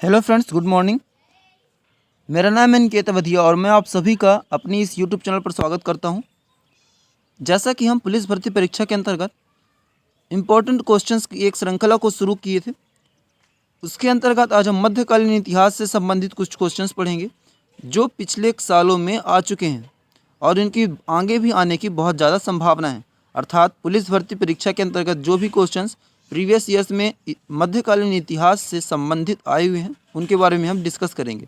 Hello friends, good morning. मेरा नाम है निकेत अवधिया और मैं आप सभी का अपनी इस यूट्यूब चैनल पर स्वागत करता हूं। जैसा कि हम पुलिस भर्ती परीक्षा के अंतर्गत इम्पोर्टेंट क्वेश्चंस की एक श्रृंखला को शुरू किए थे, उसके अंतर्गत आज हम मध्यकालीन इतिहास से संबंधित कुछ क्वेश्चंस पढ़ेंगे जो पिछले सालों में आ चुके हैं और इनकी आगे भी आने की बहुत ज़्यादा संभावना है। अर्थात पुलिस भर्ती परीक्षा के अंतर्गत जो भी क्वेश्चंस प्रीवियस ईयर्स में मध्यकालीन इतिहास से संबंधित आए हुए हैं उनके बारे में हम डिस्कस करेंगे।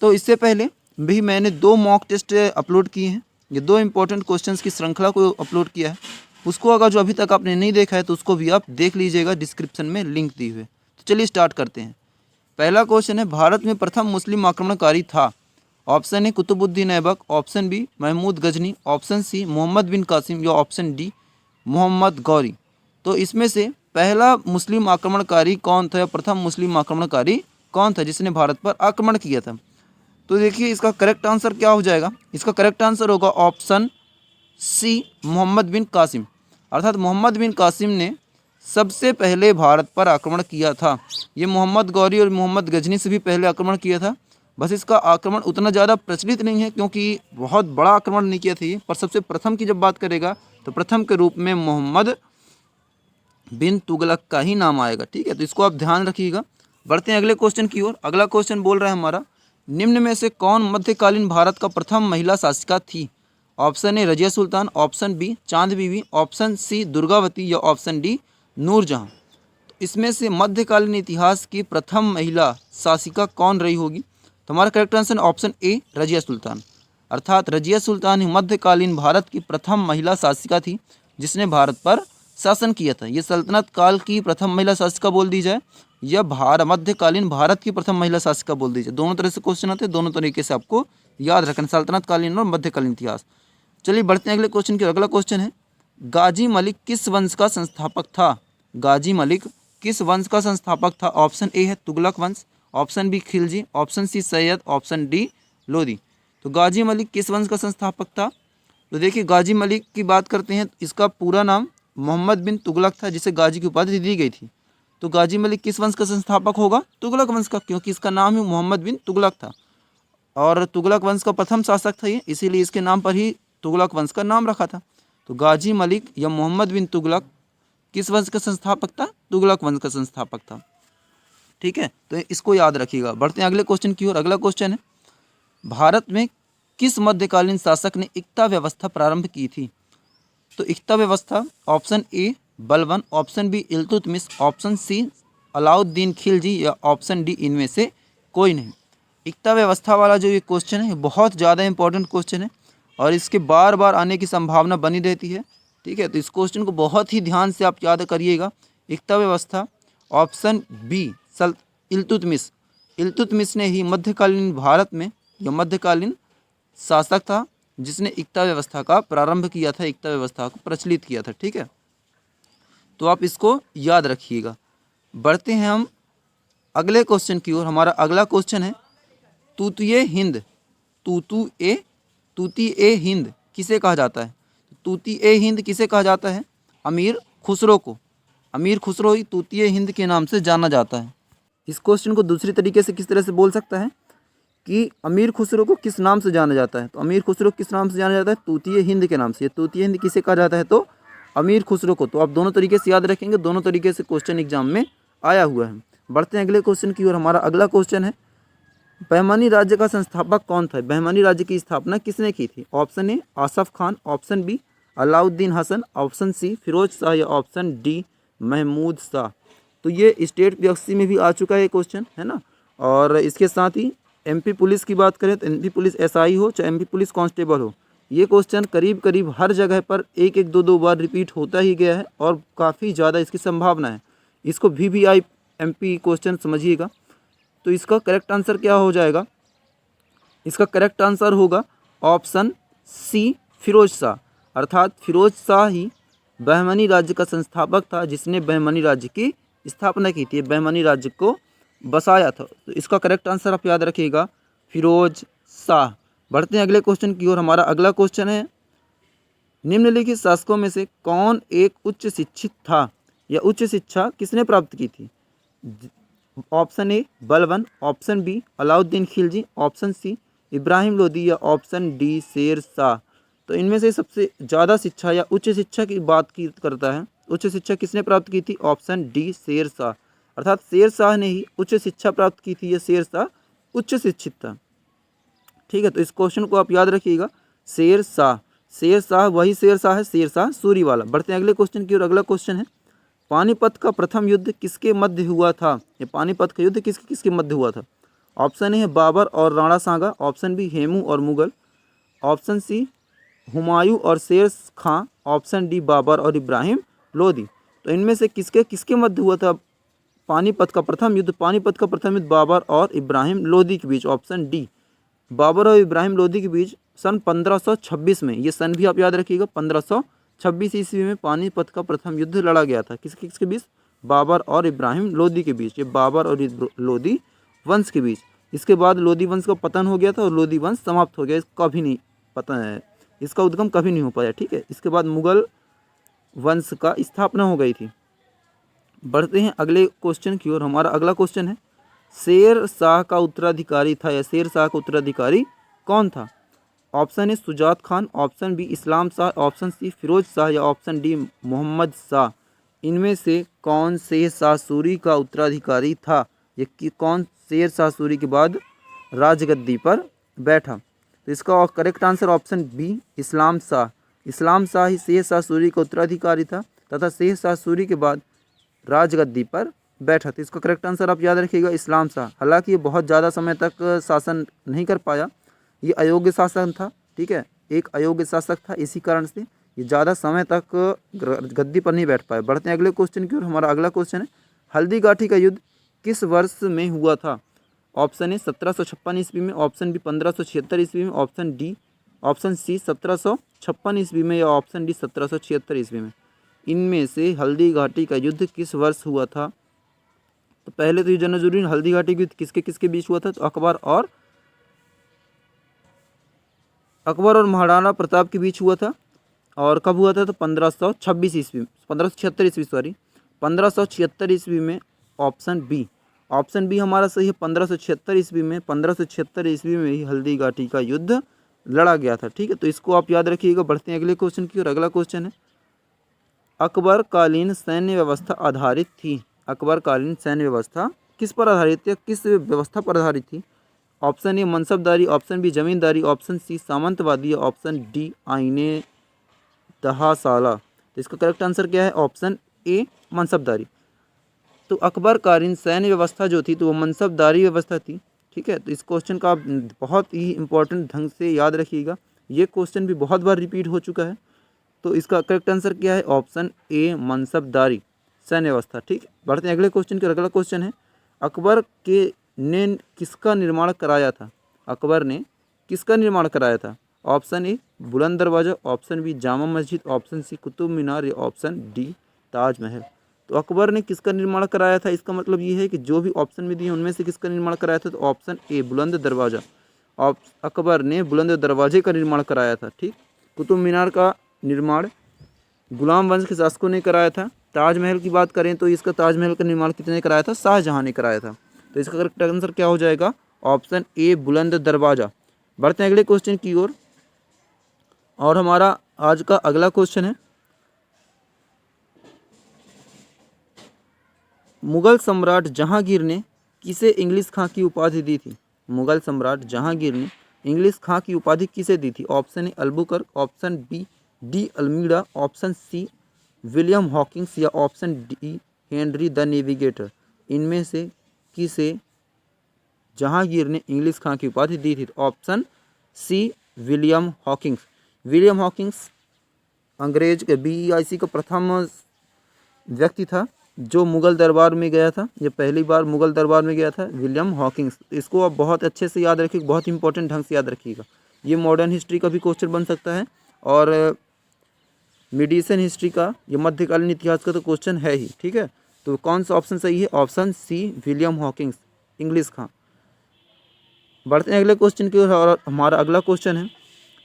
तो इससे पहले भी मैंने 2 मॉक टेस्ट अपलोड किए हैं। ये 2 इंपॉर्टेंट क्वेश्चंस की श्रृंखला को अपलोड किया है। उसको अगर जो अभी तक आपने नहीं देखा है तो उसको भी आप देख लीजिएगा, डिस्क्रिप्शन में लिंक दी हुई है। तो चलिए स्टार्ट करते हैं। पहला क्वेश्चन है, भारत में प्रथम मुस्लिम आक्रमणकारी था? Option A Qutubuddin Aibak, option B Mahmud Ghazni, option C Mohammad bin Qasim या ऑप्शन डी मोहम्मद गौरी। तो इसमें से पहला मुस्लिम आक्रमणकारी कौन था या प्रथम मुस्लिम आक्रमणकारी कौन था जिसने भारत पर आक्रमण किया था? तो देखिए इसका करेक्ट आंसर क्या हो जाएगा। इसका करेक्ट आंसर होगा ऑप्शन सी मोहम्मद बिन कासिम। अर्थात मोहम्मद बिन कासिम ने सबसे पहले भारत पर आक्रमण किया था। ये मोहम्मद गौरी और मोहम्मद गजनी से भी पहले आक्रमण किया था। बस इसका आक्रमण उतना ज़्यादा प्रचलित नहीं है क्योंकि बहुत बड़ा आक्रमण नहीं किया था ये, पर सबसे प्रथम की जब बात करेगा तो प्रथम के रूप में मोहम्मद बिन तुगलक का ही नाम आएगा। ठीक है, तो इसको आप ध्यान रखिएगा। बढ़ते हैं अगले क्वेश्चन की ओर। अगला क्वेश्चन बोल रहा है हमारा, निम्न में से कौन मध्यकालीन भारत का प्रथम महिला शासिका थी? Option A Razia Sultan, option B Chand Bibi, option C Durgavati या ऑप्शन डी नूरजहां। तो इसमें से मध्यकालीन इतिहास की प्रथम महिला शासिका कौन रही होगी? तो हमारा correct answer option A Razia Sultan. अर्थात रजिया सुल्तान ही मध्यकालीन भारत की प्रथम महिला शासिका थी जिसने भारत पर शासन किया था। ये सल्तनत काल की प्रथम महिला शासिका बोल दी जाए या मध्यकालीन भारत की प्रथम महिला शासिका बोल दी जाए, दोनों तरह से क्वेश्चन आते हैं, दोनों तरीके से आपको याद रखना, सल्तनत कालीन और मध्यकालीन इतिहास। चलिए बढ़ते हैं अगले क्वेश्चन की। अगला क्वेश्चन है, गाजी मलिक किस वंश का संस्थापक था? गाजी मलिक किस वंश का संस्थापक था? ऑप्शन ए है तुगलक वंश, option B Khilji, option C Sayyid, option D Lodi. तो गाजी मलिक किस वंश का संस्थापक था? तो देखिए गाजी मलिक की बात करते हैं, इसका पूरा नाम मोहम्मद बिन तुगलक था जिसे गाजी की उपाधि दी गई थी। तो गाजी मलिक किस वंश का संस्थापक होगा? तुगलक वंश का, क्योंकि इसका नाम ही मोहम्मद बिन तुगलक था और तुगलक वंश का प्रथम शासक था ये, इसीलिए इसके नाम पर ही तुगलक वंश का नाम रखा था। तो गाजी मलिक या मोहम्मद बिन तुगलक किस वंश का संस्थापक था? तुगलक वंश का संस्थापक था। ठीक है, तो इसको याद रखिएगा। बढ़ते हैं अगले क्वेश्चन की ओर। अगला क्वेश्चन है, भारत में किस मध्यकालीन शासक ने इक्ता व्यवस्था प्रारंभ की थी? तो इक्ता व्यवस्था, option A Balban, option B Iltutmish, option C Alauddin Khilji या ऑप्शन डी इनमें से कोई नहीं। इक्ता व्यवस्था वाला जो ये क्वेश्चन है बहुत ज़्यादा इंपॉर्टेंट क्वेश्चन है और इसके बार बार आने की संभावना बनी रहती है। ठीक है, तो इस क्वेश्चन को बहुत ही ध्यान से आप याद करिएगा। इक्ता व्यवस्था, ऑप्शन बी इल्तुतमिश। इल्तुतमिश ने ही मध्यकालीन भारत में या मध्यकालीन शासक था जिसने इक्ता व्यवस्था का प्रारंभ किया था, इक्ता व्यवस्था को प्रचलित किया था। ठीक है, तो आप इसको याद रखिएगा। बढ़ते हैं हम अगले क्वेश्चन की ओर। हमारा अगला क्वेश्चन है, तूतिए हिंद, तूतिए हिंद किसे कहा जाता है? तूतिए हिंद किसे कहा जाता है? अमीर खुसरो को। अमीर खुसरो ही तूतिए हिंद के नाम से जाना जाता है। इस क्वेश्चन को दूसरी तरीके से किस तरह से बोल सकता है कि अमीर खुसरो को किस नाम से जाना जाता है? तो अमीर खुसरो किस नाम से जाना जाता है? तूतिए हिंद के नाम से। तूतिए हिंद किसे कहा जाता है? तो अमीर खुसरो को। तो आप दोनों तरीके से याद रखेंगे, दोनों तरीके से क्वेश्चन एग्जाम में आया हुआ है। बढ़ते हैं अगले क्वेश्चन की ओर। हमारा अगला क्वेश्चन है, बहमानी राज्य का संस्थापक कौन था? बहमानी राज्य की स्थापना किसने की थी? Option A Asaf Khan, option B Alauddin Hasan, option C Firoz Shah या ऑप्शन डी महमूद शाह। तो ये स्टेट पीएससी में भी आ चुका है क्वेश्चन, है ना। और इसके साथ ही एमपी पुलिस की बात करें तो एमपी पुलिस एसआई हो चाहे एमपी पुलिस कांस्टेबल हो, ये क्वेश्चन करीब करीब हर जगह पर एक एक दो दो बार रिपीट होता ही गया है और काफ़ी ज़्यादा इसकी संभावना है। इसको वीवीआई एमपी क्वेश्चन समझिएगा। तो इसका करेक्ट आंसर क्या हो जाएगा? इसका करेक्ट आंसर होगा ऑप्शन सी फिरोज शाह। अर्थात फिरोज शाह ही बहमनी राज्य का संस्थापक था जिसने बहमनी राज्य की स्थापना की थी, बहमनी राज्य को बसाया था। तो इसका करेक्ट आंसर आप याद रखिएगा, फिरोज शाह। बढ़ते हैं अगले क्वेश्चन की ओर। हमारा अगला क्वेश्चन है, निम्नलिखित शासकों में से कौन एक उच्च शिक्षित था या उच्च शिक्षा किसने प्राप्त की थी? Option A Balban, option B Alauddin Khilji, option C Ibrahim Lodi या ऑप्शन डी शेर शाह। तो इनमें से सबसे ज़्यादा शिक्षा या उच्च शिक्षा की बात की करता है, उच्च शिक्षा किसने प्राप्त की थी? Option D Sher Shah. अर्थात शेर शाह ने ही उच्च शिक्षा प्राप्त की थी, ये शेर शाह उच्च शिक्षित था। ठीक है, तो इस क्वेश्चन को आप याद रखिएगा, शेर शाह, शेर शाह वही शेर शाह है, शेर शाह सूरी वाला। बढ़ते हैं अगले क्वेश्चन की ओर। अगला क्वेश्चन है, पानीपत का प्रथम युद्ध किसके मध्य हुआ था? ये पानीपत का युद्ध किसके किसके मध्य हुआ था? ऑप्शन ए है बाबर और राणा सांगा, ऑप्शन बी हेमू और मुगल, ऑप्शन सी हुमायूं और शेर खां, ऑप्शन डी बाबर और इब्राहिम लोदी। तो इनमें से किसके किसके मध्य हुआ था पानीपत का प्रथम युद्ध? पानीपत का प्रथम युद्ध बाबर और इब्राहिम लोदी के बीच, ऑप्शन डी बाबर और इब्राहिम लोदी के बीच सन 1526 में। ये सन भी आप याद रखिएगा, 1526 ईस्वी में पानीपत का प्रथम युद्ध लड़ा गया था। किसके किसके बीच? बाबर और इब्राहिम लोदी के बीच। ये बाबर और लोदी वंश के बीच। इसके बाद लोदी वंश का पतन हो गया था और लोदी वंश समाप्त हो गया। इसका कभी नहीं पता है, इसका उद्गम कभी नहीं हो पाया। ठीक है, इसके बाद मुगल वंश का स्थापना हो गई थी। बढ़ते हैं अगले क्वेश्चन की ओर। हमारा अगला क्वेश्चन है, शेर शाह का उत्तराधिकारी था या शेर शाह का उत्तराधिकारी कौन था? Option A Sujat Khan, option B Islam Shah, option C Firoz Shah या ऑप्शन डी मोहम्मद शाह। इनमें से कौन शेर शाह सूरी का उत्तराधिकारी था? ये कि कौन शेर शाह सूरी के बाद राजगद्दी पर बैठा? तो इसका correct answer option B Islam Shah. इस्लाम शाह ही शेर शाह सूरी का उत्तराधिकारी था तथा शेर शाह सूरी के बाद राजगद्दी पर बैठा था। इसका करेक्ट आंसर आप याद रखिएगा, इस्लाम शाह। हालांकि ये बहुत ज़्यादा समय तक शासन नहीं कर पाया, ये अयोग्य शासन था। ठीक है, एक अयोग्य शासक था, इसी कारण से ये ज़्यादा समय तक गद्दी पर नहीं बैठ पाया। बढ़ते हैं अगले क्वेश्चन की ओर। हमारा अगला क्वेश्चन है, हल्दी घाटी का युद्ध किस वर्ष में हुआ था? ऑप्शन ए 1756 ईस्वी में, ऑप्शन बी 1576 ईस्वी में, ऑप्शन सी 1756 ईस्वी में या ऑप्शन डी 1776 ईस्वी में। इनमें से हल्दी घाटी का युद्ध किस वर्ष हुआ था? तो पहले तो ये जानना जरूरी है, हल्दी घाटी का युद्ध किसके किसके बीच हुआ था? तो अकबर और महाराणा प्रताप के बीच हुआ था। और कब हुआ था? तो 1576 ईस्वी, 1576 ईस्वी, सॉरी 1576 ईस्वी में। ऑप्शन बी हमारा सही है, 1576 ईस्वी में। 1576 ईस्वी में ही हल्दी घाटी का युद्ध लड़ा गया था। ठीक है, तो इसको आप याद रखिएगा। बढ़ते हैं अगले क्वेश्चन की ओर। अगला क्वेश्चन है, अकबरकालीन सैन्य व्यवस्था आधारित थी। अकबरकालीन सैन्य व्यवस्था किस पर आधारित थी, किस व्यवस्था पर आधारित थी? ऑप्शन ए मनसबदारी, ऑप्शन बी जमींदारी, ऑप्शन सी सामंतवादी, ऑप्शन डी आईने दहासाला। तो इसका करेक्ट आंसर क्या है? ऑप्शन ए मनसबदारी। तो अकबरकालीन सैन्य व्यवस्था जो थी तो वो मनसबदारी व्यवस्था थी। ठीक है, तो इस क्वेश्चन का आप बहुत ही इंपॉर्टेंट ढंग से याद रखिएगा। ये क्वेश्चन भी बहुत बार रिपीट हो चुका है। तो इसका करेक्ट आंसर क्या है? ऑप्शन ए मनसबदारी सैन्य व्यवस्था। ठीक, बढ़ते हैं अगले क्वेश्चन के। अगला क्वेश्चन है, अकबर के ने किसका निर्माण कराया था? अकबर ने किसका निर्माण कराया था? ऑप्शन ए बुलंद दरवाज़ा, option B Jama Masjid, option C Qutub Minar या ऑप्शन डी ताजमहल। तो अकबर ने किसका निर्माण कराया था? इसका मतलब ये है कि जो भी ऑप्शन में दिए उनमें से किसका निर्माण कराया था? तो ऑप्शन ए बुलंद दरवाज़ा। अकबर ने बुलंद दरवाजे का निर्माण कराया था। ठीक, कुतुब मीनार का निर्माण गुलाम वंश के शासकों ने कराया था। ताजमहल की बात करें तो इसका ताजमहल का निर्माण किसने कराया था? शाहजहां ने कराया था। तो इसका करेक्ट आंसर क्या हो जाएगा? ऑप्शन ए बुलंद दरवाज़ा। बढ़ते हैं अगले क्वेश्चन की ओर। और हमारा आज का अगला क्वेश्चन है, मुगल सम्राट जहांगीर ने किसे इंग्लिश खां की उपाधि दी थी? मुगल सम्राट जहांगीर ने इंग्लिश खां की उपाधि किसे दी थी? Option A Albuquerque, option B de Almeida, option C William Hawkins या option D Henry the Navigator. इनमें से किसे जहांगीर ने इंग्लिश खां की उपाधि दी थी? Option C William Hawkins. William Hawkins अंग्रेज के BEIC का प्रथम व्यक्ति था जो मुगल दरबार में गया था। ये पहली बार मुगल दरबार में गया था, विलियम हॉकिंस। इसको आप बहुत अच्छे से याद रखिएगा, बहुत इंपॉर्टेंट ढंग से याद रखिएगा। ये मॉडर्न हिस्ट्री का भी क्वेश्चन बन सकता है और मेडिसिन हिस्ट्री का, ये मध्यकालीन इतिहास का तो क्वेश्चन है ही। ठीक है, तो कौन सा ऑप्शन सही है? Option C William Hawkins, English Khan. बढ़ते हैं अगले क्वेश्चन की ओर। और हमारा अगला क्वेश्चन है,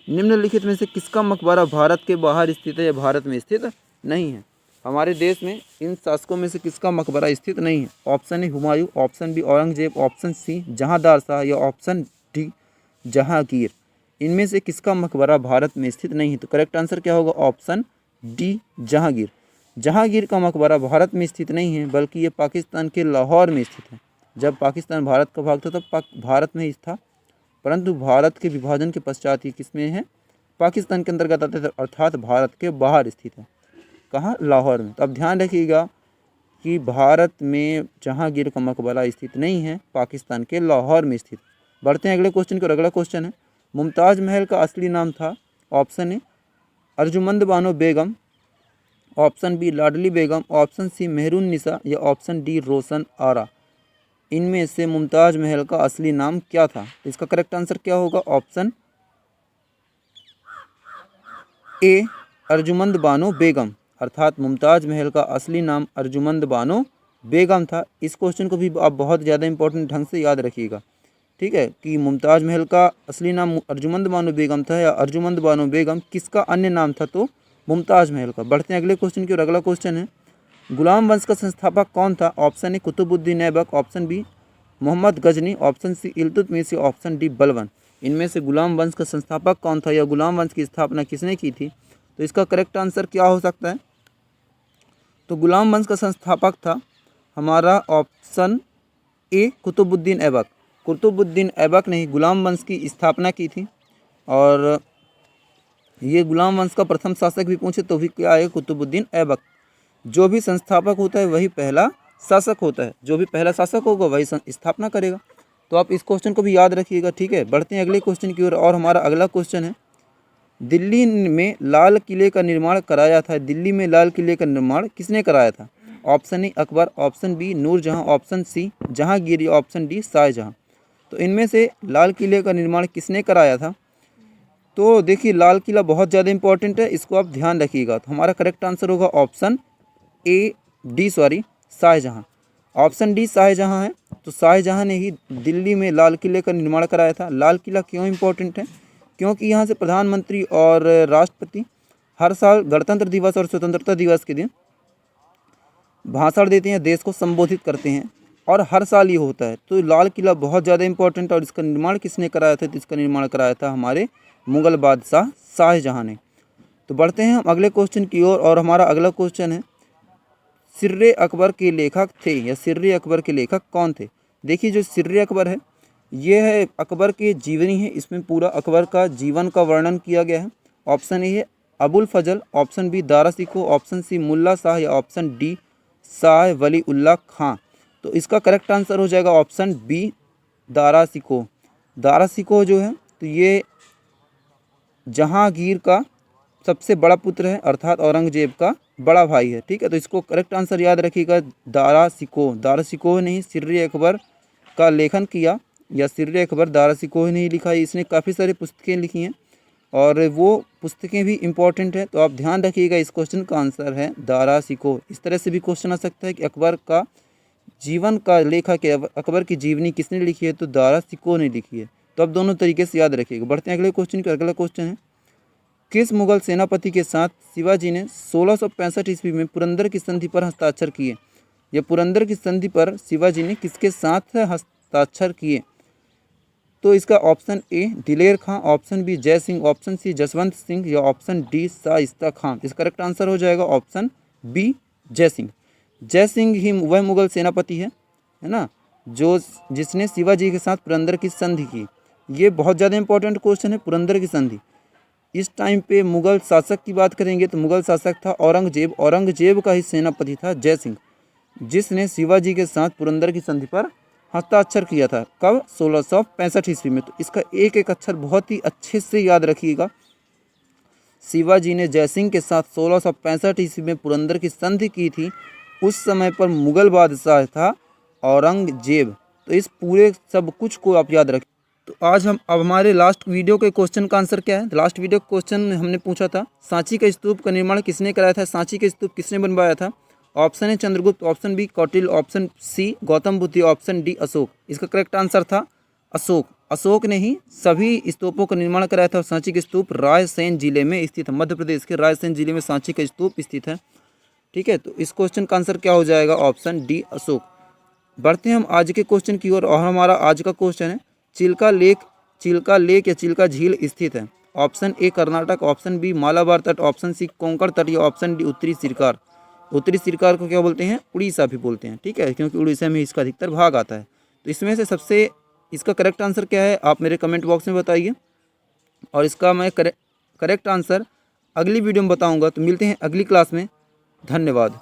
निम्नलिखित में से किसका मकबरा भारत के बाहर स्थित है या भारत में स्थित नहीं है? हमारे देश में इन शासकों में से किसका मकबरा स्थित नहीं है? Option A Humayun, option B Aurangzeb, option C Jahandar Shah या ऑप्शन डी जहांगीर। इनमें से किसका मकबरा भारत में स्थित नहीं है? तो करेक्ट आंसर क्या होगा? Option D Jahangir. जहांगीर का मकबरा भारत में स्थित नहीं है, बल्कि ये पाकिस्तान के लाहौर में स्थित है। जब पाकिस्तान भारत का भाग था तब भारत में ही था, परंतु भारत के विभाजन के पश्चात ही किस में है? पाकिस्तान के अंतर्गत आते थे, अर्थात भारत के बाहर स्थित है। कहाँ? लाहौर में। तो अब ध्यान रखिएगा कि भारत में जहांगीर का मकबरा स्थित नहीं है, पाकिस्तान के लाहौर में स्थित। बढ़ते हैं अगले क्वेश्चन की, और अगला क्वेश्चन है मुमताज़ महल का असली नाम था? Option A Arjumand Bano Begum, option B Ladli Begum, option C Mehrun Nisa या ऑप्शन डी रोशन आरा। इनमें से मुमताज़ महल का असली नाम क्या था? इसका करेक्ट आंसर क्या होगा? ऑप्शन ए अर्जुमंद बानो बेगम, अर्थात मुमताज़ महल का असली नाम अर्जुमंद बानो बेगम था। इस क्वेश्चन को भी आप बहुत ज़्यादा इंपॉर्टेंट ढंग से याद रखिएगा, ठीक है, कि मुमताज़ महल का असली नाम अर्जुमंद बानो बेगम था या अर्जुमंद बानो बेगम किसका अन्य नाम था? तो मुमताज़ महल का। बढ़ते हैं अगले क्वेश्चन की, और अगला क्वेश्चन है गुलाम वंश का संस्थापक कौन था? Option A Qutubuddin Aibak, option B Mohammad Ghazni, option C Iltutmish, option D Balban. इनमें से गुलाम वंश का संस्थापक कौन था या गुलाम वंश की स्थापना किसने की थी? तो इसका करेक्ट आंसर क्या हो सकता है? तो गुलाम वंश का संस्थापक था हमारा ऑप्शन ए कुतुबुद्दीन ऐबक। कुतुबुद्दीन ऐबक ने ही गुलाम वंश की स्थापना की थी, और ये गुलाम वंश का प्रथम शासक भी पूछे तो भी क्या है? कुतुबुद्दीन ऐबक। जो भी संस्थापक होता है वही पहला शासक होता है, जो भी पहला शासक होगा वही स्थापना करेगा। तो आप इस क्वेश्चन को भी याद रखिएगा, ठीक है। बढ़ते हैं अगले क्वेश्चन की ओर, और हमारा अगला क्वेश्चन है दिल्ली में लाल किले का निर्माण कराया था? दिल्ली में लाल किले का निर्माण किसने कराया था? Option A Akbar, option B Nur Jahan, option C Jahangir या ऑप्शन डी शाहजहां। तो इनमें से लाल किले का निर्माण किसने कराया था? तो देखिए लाल किला बहुत ज़्यादा इंपॉर्टेंट है, इसको आप ध्यान रखिएगा। तो हमारा करेक्ट आंसर होगा option Shah Jahan. Option D Shah Jahan है। तो शाहजहां ने ही दिल्ली में लाल किले का निर्माण कराया था। लाल किला क्यों इंपॉर्टेंट है? क्योंकि यहाँ से प्रधानमंत्री और राष्ट्रपति हर साल गणतंत्र दिवस और स्वतंत्रता दिवस के दिन भाषण देते हैं, देश को संबोधित करते हैं, और हर साल ये होता है। तो लाल किला बहुत ज़्यादा इंपॉर्टेंट है, और इसका निर्माण किसने कराया था? तो इसका निर्माण कराया था हमारे मुग़ल बादशाह शाहजहां ने। तो बढ़ते हैं हम अगले क्वेश्चन की ओर, और हमारा अगला क्वेश्चन है सिर्रे अकबर के लेखक थे या सिर्रे अकबर के लेखक कौन थे? देखिए जो सिर्रे अकबर है ये है अकबर की जीवनी है, इसमें पूरा अकबर का जीवन का वर्णन किया गया है। ऑप्शन ए है अबुल फजल, option B Dara सिको, option C मुल्ला शाह या ऑप्शन डी शाह वली उल्लाह खां। तो इसका करेक्ट आंसर हो जाएगा ऑप्शन बी दारा सिको। दारा सिको जो है तो ये जहांगीर का सबसे बड़ा पुत्र है, अर्थात औरंगजेब का बड़ा भाई है, ठीक है। तो इसको करेक्ट आंसर याद रखिएगा दारा सिको। दारा सिको ने ही सिर्रे अकबर का लेखन किया, या सिर्रे अकबर दारा सिको ने ही लिखा है। इसने काफ़ी सारी पुस्तकें लिखी हैं, और वो पुस्तकें भी इम्पॉर्टेंट है। तो आप ध्यान रखिएगा इस क्वेश्चन का आंसर है दारा सिको। इस तरह से भी क्वेश्चन आ सकता है कि अकबर का जीवन का लेखक है, अकबर की जीवनी किसने लिखी है? तो दारा सिको ने लिखी है। तो आप दोनों तरीके से याद रखिएगा। बढ़ते हैं अगले क्वेश्चन का। अगला क्वेश्चन है किस मुगल सेनापति के साथ शिवाजी ने 1665 ईस्वी में पुरंदर की संधि पर हस्ताक्षर किए? या पुरंदर की संधि पर शिवाजी ने किसके साथ हस्ताक्षर किए? तो इसका ऑप्शन ए दिलेर खां, ऑप्शन बी जय सिंह, ऑप्शन सी जसवंत सिंह या ऑप्शन डी शाइस्ता खां। इसका करेक्ट आंसर हो जाएगा ऑप्शन बी जय सिंह। जय सिंह ही वह मुगल सेनापति है ना, जो जिसने शिवाजी के साथ पुरंदर की संधि की। ये बहुत ज़्यादा इंपॉर्टेंट क्वेश्चन है, पुरंदर की संधि। इस टाइम पे मुगल शासक की बात करेंगे तो मुगल शासक था औरंगजेब। औरंगजेब का ही सेनापति था जय सिंह, जिसने शिवाजी के साथ पुरंदर की संधि पर हस्ताक्षर किया था। कब? 1665 ईस्वी में। तो इसका एक एक अक्षर बहुत ही अच्छे से याद रखिएगा। शिवाजी ने जय सिंह के साथ 1665 ईस्वी में पुरंदर की संधि की थी। उस समय पर मुगल बादशाह था औरंगजेब। तो इस पूरे सब कुछ को आप याद रखें। तो आज हम अब हमारे लास्ट वीडियो के क्वेश्चन का आंसर क्या है? लास्ट वीडियो क्वेश्चन में हमने पूछा था सांची का स्तूप का निर्माण किसने कराया था? सांची का स्तूप किसने बनवाया था? ऑप्शन है Chandragupta, option B Kautilya, option C Gautam Buddha, option D Ashoka. इसका करेक्ट आंसर था अशोक। अशोक ने ही सभी स्तूपों का निर्माण कराया था। सांची का स्तूप रायसेन जिले में स्थित है, मध्य प्रदेश के रायसेन जिले में सांची का स्तूप स्थित है। ठीक है, तो इस क्वेश्चन का आंसर क्या हो जाएगा? Option D Ashok. बढ़ते हैं हम आज के क्वेश्चन की ओर और हमारा आज का क्वेश्चन है चिल्का लेक या चिल्का झील स्थित है? Option A Karnataka, option B Malabar तट, ऑप्शन सी कोंकण तट या ऑप्शन डी उत्तरी सिरकार। उत्तरी सिरकार को क्या बोलते हैं? उड़ीसा भी बोलते हैं, ठीक है, क्योंकि उड़ीसा में इसका अधिकतर भाग आता है। तो इसमें से सबसे इसका करेक्ट आंसर क्या है आप मेरे कमेंट बॉक्स में बताइए, और इसका मैं करेक्ट आंसर अगली वीडियो में बताऊंगा। तो मिलते हैं अगली क्लास में, धन्यवाद।